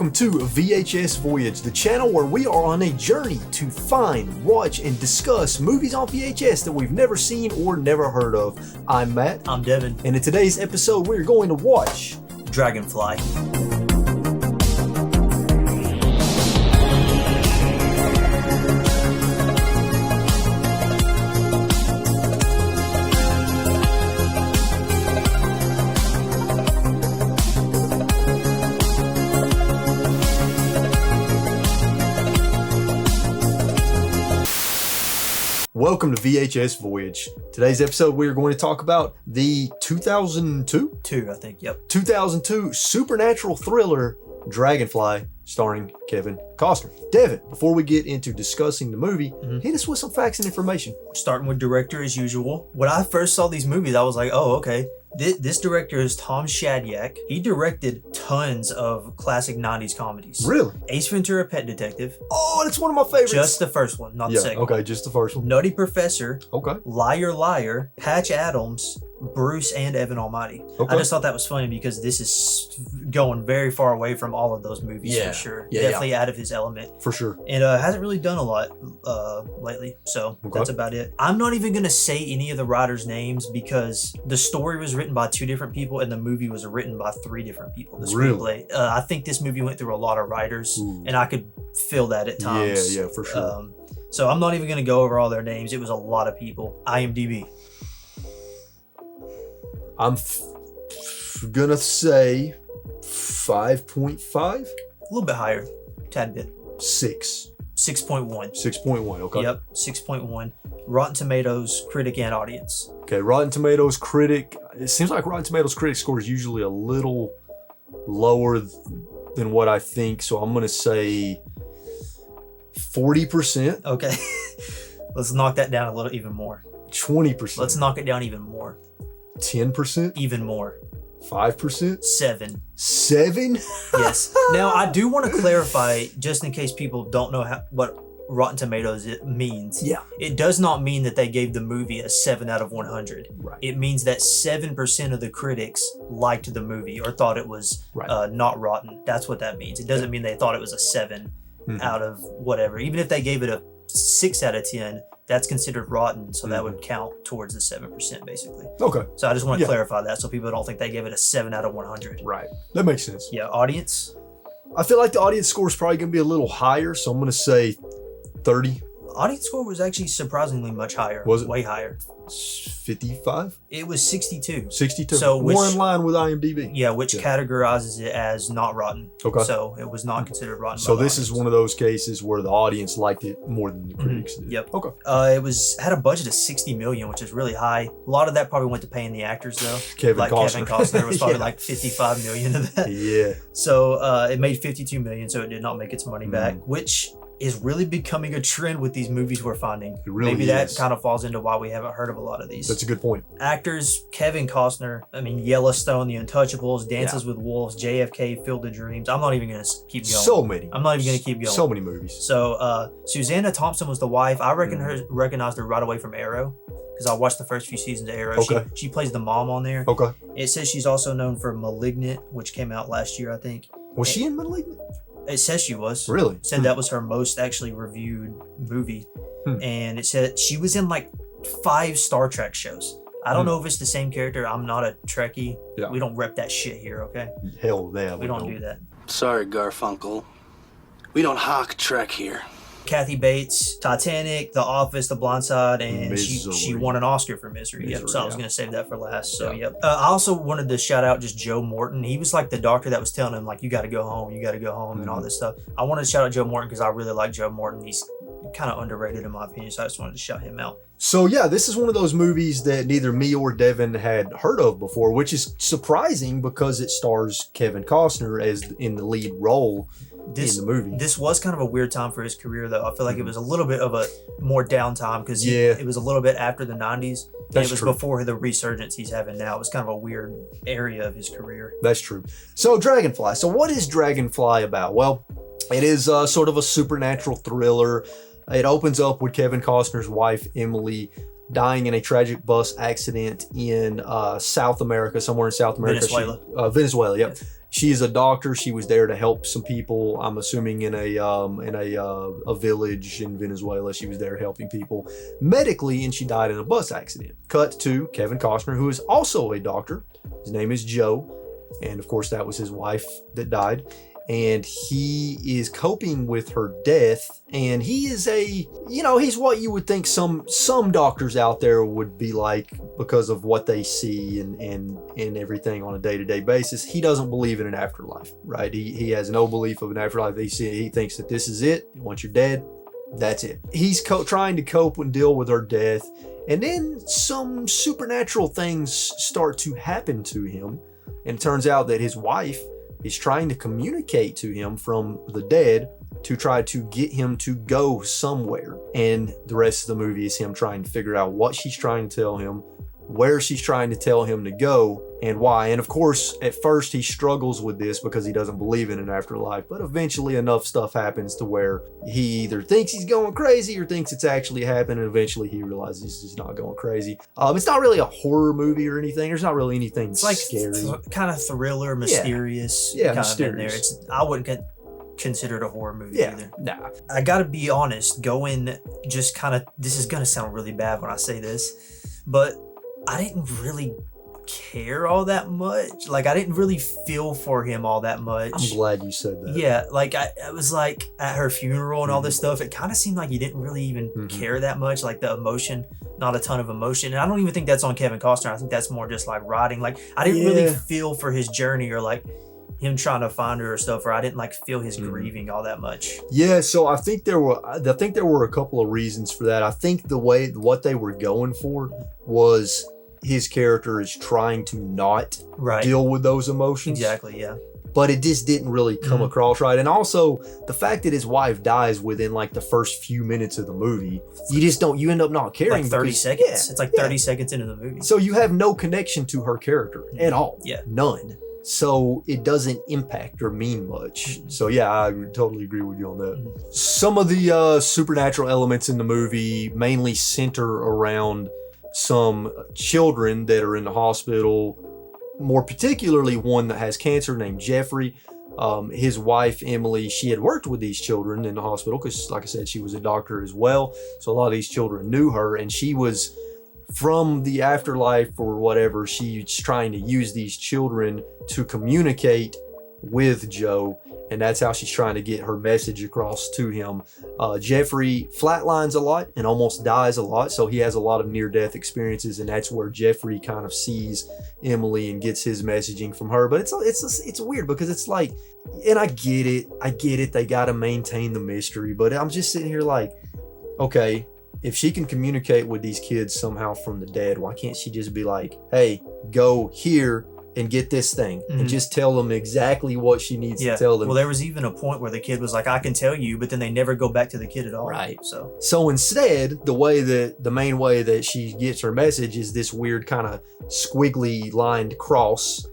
welcome to VHS Voyage, the channel where we are on a journey to find, watch, and discuss movies on VHS that we've never seen or never heard of. I'm Matt. I'm Devin. And in today's episode, we're going to watch Dragonfly. Welcome to VHS Voyage. Today's episode, we are going to talk about the 2002 supernatural thriller Dragonfly, starring Kevin Costner. Devin, before we get into discussing the movie, hit us with some facts and information. Starting with director as usual. When I first saw these movies, I was like, oh, okay. This director is Tom Shadyac. He directed tons of classic 90s comedies. Really? Ace Ventura, Pet Detective. Oh, that's one of my favorites. Just the first one, not the second. Okay, just the first one. Nutty Professor. Okay. Liar Liar, Patch Adams, Bruce, and Evan Almighty. Okay. I just thought that was funny because this is going very far away from all of those movies for sure. Definitely out of his element. For sure. And hasn't really done a lot lately, so that's about it. I'm not even going to say any of the writers' names because the story was written by 2 different people and the movie was written by 3 different people. The screenplay. Really? I think this movie went through a lot of writers, and I could feel that at times. Yeah, for sure. So I'm not even going to go over all their names. It was a lot of people. IMDb. I'm gonna say 5.5. A little bit higher. Tad bit. 6. 6.1. 6.1, okay. Yep, 6.1. Rotten Tomatoes, critic and audience. Okay, Rotten Tomatoes critic. It seems like Rotten Tomatoes critic score is usually a little lower than what I think, so I'm gonna say 40%. Okay. Let's knock that down a little even more. 20%. Let's knock it down even more. 10%. Even more. 5%. 7. 7? Yes. Now I do want to clarify, just in case people don't know what Rotten Tomatoes means. Yeah. It does not mean that they gave the movie a 7 out of 100. Right. It means that 7% of the critics liked the movie or thought it was not rotten. That's what that means. It doesn't mean they thought it was a 7 out of whatever. Even if they gave it a 6 out of 10, that's considered rotten, so that would count towards the 7% basically. Okay. So I just want to clarify that so people don't think they gave it a 7 out of 100. Right. That makes sense. Yeah. Audience? I feel like the audience score is probably going to be a little higher, so I'm going to say 30. Audience score was actually surprisingly much higher. Was it? Way higher. 55? It was 62. 62. So more in line with IMDb. Yeah, which categorizes it as not rotten. Okay. So it was not considered rotten. So this is one of those cases where the audience liked it more than the critics did. Yep. Okay. It had a budget of $60 million, which is really high. A lot of that probably went to paying the actors though. Kevin Costner was probably like $55 million of that. Yeah. So it made $52 million, so it did not make its money back, which is really becoming a trend with these movies we're finding. It really Maybe is. that kind of falls into why we haven't heard of a lot of these. That's a good point. Actors, Kevin Costner, Yellowstone, The Untouchables, Dances with Wolves, JFK, Field of Dreams. I'm not even going to keep going. So many. I'm not even going to keep going. So many movies. So Susanna Thompson was the wife. I recognized her right away from Arrow because I watched the first few seasons of Arrow. Okay. She plays the mom on there. Okay. It says she's also known for Malignant, which came out last year, I think. Was she in Malignant? It says she was. Really? It said that was her most actually reviewed movie. And it said she was in like 5 Star Trek shows. I don't know if it's the same character. I'm not a Trekkie. Yeah. We don't rep that shit here, okay? Hell yeah. We don't do that. Sorry, Garfunkel. We don't hawk Trek here. Kathy Bates, Titanic, The Office, The Blind Side, and she won an Oscar for Misery. Yep. So I was going to save that for last. So, yep. I also wanted to shout out just Joe Morton. He was like the doctor that was telling him, like, you got to go home, and all this stuff. I wanted to shout out Joe Morton because I really like Joe Morton. He's kind of underrated in my opinion, so I just wanted to shout him out. So yeah, this is one of those movies that neither me or Devin had heard of before, which is surprising because it stars Kevin Costner as in the lead role in the movie. This was kind of a weird time for his career, though. I feel like it was a little bit of a more downtime because it was a little bit after the 90s. And it was before the resurgence he's having now. It was kind of a weird area of his career. That's true. So Dragonfly. So what is Dragonfly about? Well, it is sort of a supernatural thriller. It opens up with Kevin Costner's wife, Emily, dying in a tragic bus accident in South America, somewhere in South America. Venezuela. Venezuela, yep. She is a doctor. She was there to help some people. I'm assuming in a village in Venezuela. She was there helping people medically, and she died in a bus accident. Cut to Kevin Costner, who is also a doctor. His name is Joe, and of course that was his wife that died. And he is coping with her death, and he is he's what you would think some doctors out there would be like because of what they see and everything on a day-to-day basis. He doesn't believe in an afterlife, right? He has no belief of an afterlife. He thinks that this is it. Once you're dead, that's it. He's trying to cope and deal with her death, and then some supernatural things start to happen to him, and it turns out that his wife is trying to communicate to him from the dead to try to get him to go somewhere. And the rest of the movie is him trying to figure out what she's trying to tell him, where she's trying to tell him to go, and why. And of course, at first he struggles with this because he doesn't believe in an afterlife, but eventually enough stuff happens to where he either thinks he's going crazy or thinks it's actually happened, and eventually he realizes he's not going crazy. It's not really a horror movie or anything. There's not really anything it's like scary. Kind of thriller, mysterious. Yeah, kind mysterious. Of in there. I wouldn't consider it a horror movie either. Nah. I gotta be honest, this is gonna sound really bad when I say this, but I didn't really care all that much. Like, I didn't really feel for him all that much. I'm glad you said that. Yeah, like I was like at her funeral and all this stuff, it kind of seemed like he didn't really even care that much. Like the emotion, not a ton of emotion. And I don't even think that's on Kevin Costner. I think that's more just like writing. Like, I didn't really feel for his journey or like him trying to find her or stuff, or I didn't like feel his grieving all that much. Yeah, so I think there were a couple of reasons for that. I think what they were going for was his character is trying to not deal with those emotions. Exactly, yeah. But it just didn't really come across right. And also the fact that his wife dies within like the first few minutes of the movie, you end up not caring. Like 30 seconds. It's like 30 seconds into the movie. So you have no connection to her character at all. Yeah. None. So it doesn't impact or mean much. So yeah, I totally agree with you on that. Some of the supernatural elements in the movie mainly center around some children that are in the hospital, more particularly one that has cancer named Jeffrey. His wife, Emily, she had worked with these children in the hospital because, like I said, she was a doctor as well. So a lot of these children knew her, and she was from the afterlife or whatever. She's trying to use these children to communicate with Joe, and that's how she's trying to get her message across to him. Jeffrey flatlines a lot and almost dies a lot, so he has a lot of near-death experiences, and that's where Jeffrey kind of sees Emily and gets his messaging from her. But it's weird because it's like, and I get it, they got to maintain the mystery, but I'm just sitting here like, okay, if she can communicate with these kids somehow from the dead, why can't she just be like, hey, go here and get this thing, and just tell them exactly what she needs to tell them. Well, there was even a point where the kid was like, I can tell you, but then they never go back to the kid at all. Right. So instead, the main way that she gets her message is this weird kind of squiggly lined cross,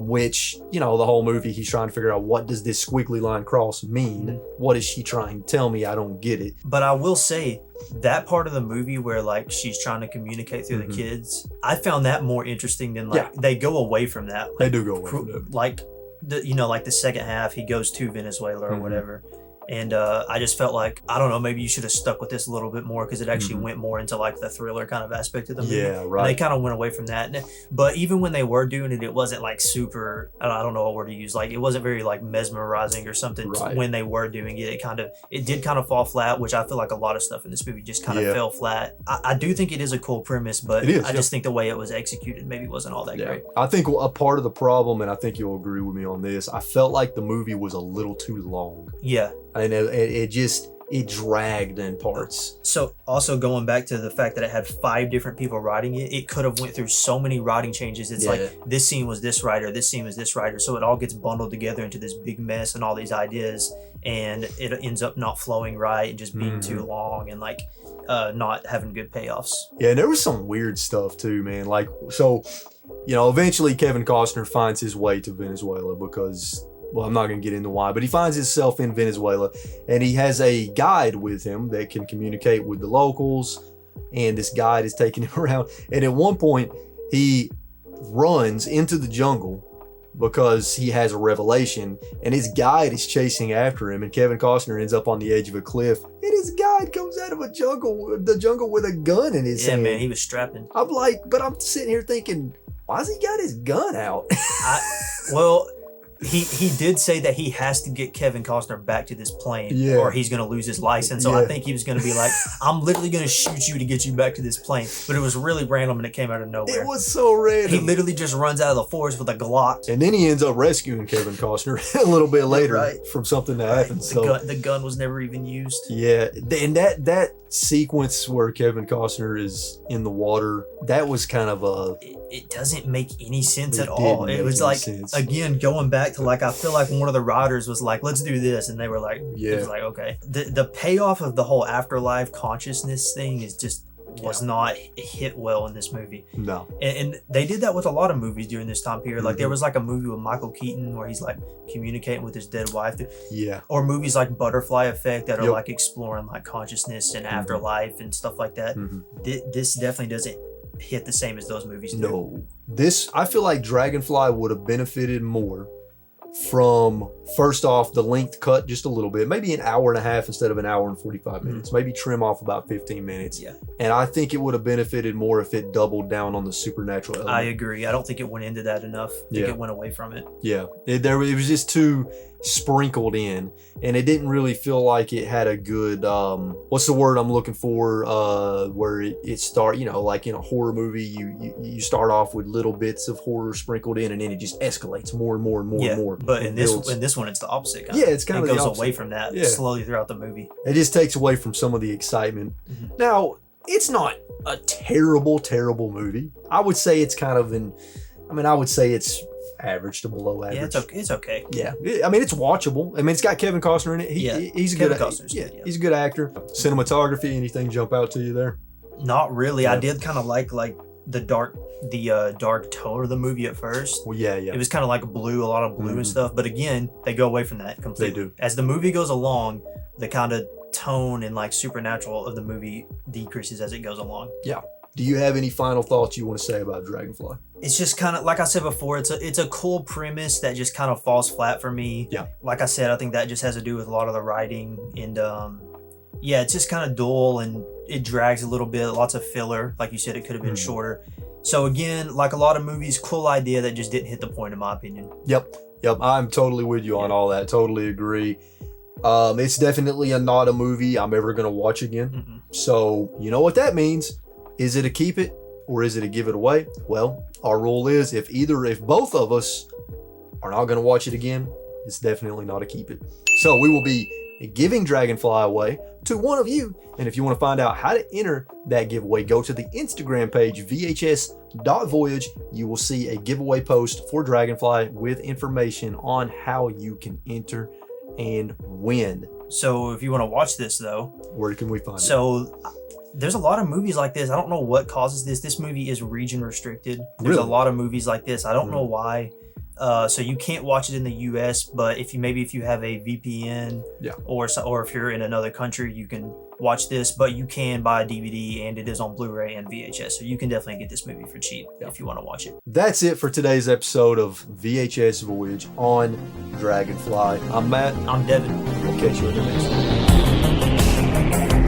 which, the whole movie he's trying to figure out, what does this squiggly line cross mean? What is she trying to tell me? I don't get it. But I will say, that part of the movie where like she's trying to communicate through the kids, I found that more interesting than they go away from that. Like, they do go away from that. Like like the second half, he goes to Venezuela or whatever. And I just felt like, I don't know, maybe you should have stuck with this a little bit more because it actually went more into like the thriller kind of aspect of the movie. Yeah, right. And they kind of went away from that. But even when they were doing it, it wasn't like super, I don't know what word to use. Like, it wasn't very like mesmerizing or something. Right. When they were doing it, it did kind of fall flat, which I feel like a lot of stuff in this movie just kind of fell flat. I do think it is a cool premise, but I just think the way it was executed maybe wasn't all that great. I think a part of the problem, and I think you'll agree with me on this, I felt like the movie was a little too long. Yeah. And it dragged in parts. So also going back to the fact that it had 5 different people writing it, it could have went through so many writing changes. It's like, this scene was this writer, this scene was this writer. So it all gets bundled together into this big mess and all these ideas, and it ends up not flowing right and just being too long and like not having good payoffs. Yeah, and there was some weird stuff too, man. Like, so, eventually Kevin Costner finds his way to Venezuela because, well, I'm not going to get into why, but he finds himself in Venezuela, and he has a guide with him that can communicate with the locals, and this guide is taking him around. And at one point, he runs into the jungle because he has a revelation, and his guide is chasing after him, and Kevin Costner ends up on the edge of a cliff, and his guide comes out of the jungle with a gun in his hand. Yeah, man, he was strapping. I'm like, but I'm sitting here thinking, why's he got his gun out? Well, he did say that he has to get Kevin Costner back to this plane, or he's going to lose his license. So I think he was going to be like, I'm literally going to shoot you to get you back to this plane. But it was really random, and it came out of nowhere. It was so random. He literally just runs out of the forest with a Glock. And then he ends up rescuing Kevin Costner a little bit later from something that happened. The gun was never even used. Yeah, and that sequence where Kevin Costner is in the water, that was kind of a... It doesn't make any sense at all. It was like, again, going back to like, I feel like one of the writers was like, let's do this. And they were like, it was like, okay. The payoff of the whole afterlife consciousness thing is just was not hit well in this movie. No. And they did that with a lot of movies during this time period. Like there was like a movie with Michael Keaton where he's like communicating with his dead wife. Yeah. Or movies like Butterfly Effect that are like exploring like consciousness and afterlife and stuff like that. This definitely doesn't hit the same as those movies do. No. I feel like Dragonfly would have benefited more from, first off, the length cut just a little bit, maybe an hour and a half instead of an hour and 45 minutes, maybe trim off about 15 minutes. Yeah. And I think it would have benefited more if it doubled down on the supernatural element. I agree. I don't think it went into that enough. I think it went away from it. Yeah. It was just too sprinkled in, and it didn't really feel like it had a good what's the word I'm looking for, where it start, like in a horror movie, you start off with little bits of horror sprinkled in, and then it just escalates more and more and more and more. But in this one it's the opposite. It's kind of it goes away from that slowly throughout the movie. It just takes away from some of the excitement. Now, it's not a terrible movie. I would say it's kind of I would say it's average to below average. Yeah, it's okay. Yeah, I mean, it's watchable. I mean, it's got Kevin Costner in it. He's a good he's a good actor. Cinematography, anything jump out to you there? Not really. I did kind of like the dark tone of the movie at first. Well, yeah. It was kind of like blue, a lot of blue and stuff. But again, they go away from that completely. They do. As the movie goes along, the kind of tone and like supernatural of the movie decreases as it goes along. Yeah. Do you have any final thoughts you want to say about Dragonfly? It's just kind of, like I said before, it's a cool premise that just kind of falls flat for me. Yeah. Like I said, I think that just has to do with a lot of the writing. And it's just kind of dull and it drags a little bit. Lots of filler. Like you said, it could have been shorter. So again, like a lot of movies, cool idea that just didn't hit the point in my opinion. Yep. I'm totally with you on all that. Totally agree. It's definitely not a movie I'm ever going to watch again. So you know what that means. Is it a keep it or is it a give it away? Well, our rule is if both of us are not going to watch it again, it's definitely not a keep it. So we will be giving Dragonfly away to one of you. And if you want to find out how to enter that giveaway, go to the Instagram page, VHS.Voyage. You will see a giveaway post for Dragonfly with information on how you can enter and win. So if you want to watch this though, where can we find it? So there's a lot of movies like this. I don't know what causes this. This movie is region restricted. There's a lot of movies like this. I don't know why. So you can't watch it in the US, but if you have a VPN or if you're in another country, you can watch this, but you can buy a DVD and it is on Blu-ray and VHS. So you can definitely get this movie for cheap if you want to watch it. That's it for today's episode of VHS Voyage on Dragonfly. I'm Matt. I'm Devin. We'll catch you in the next one.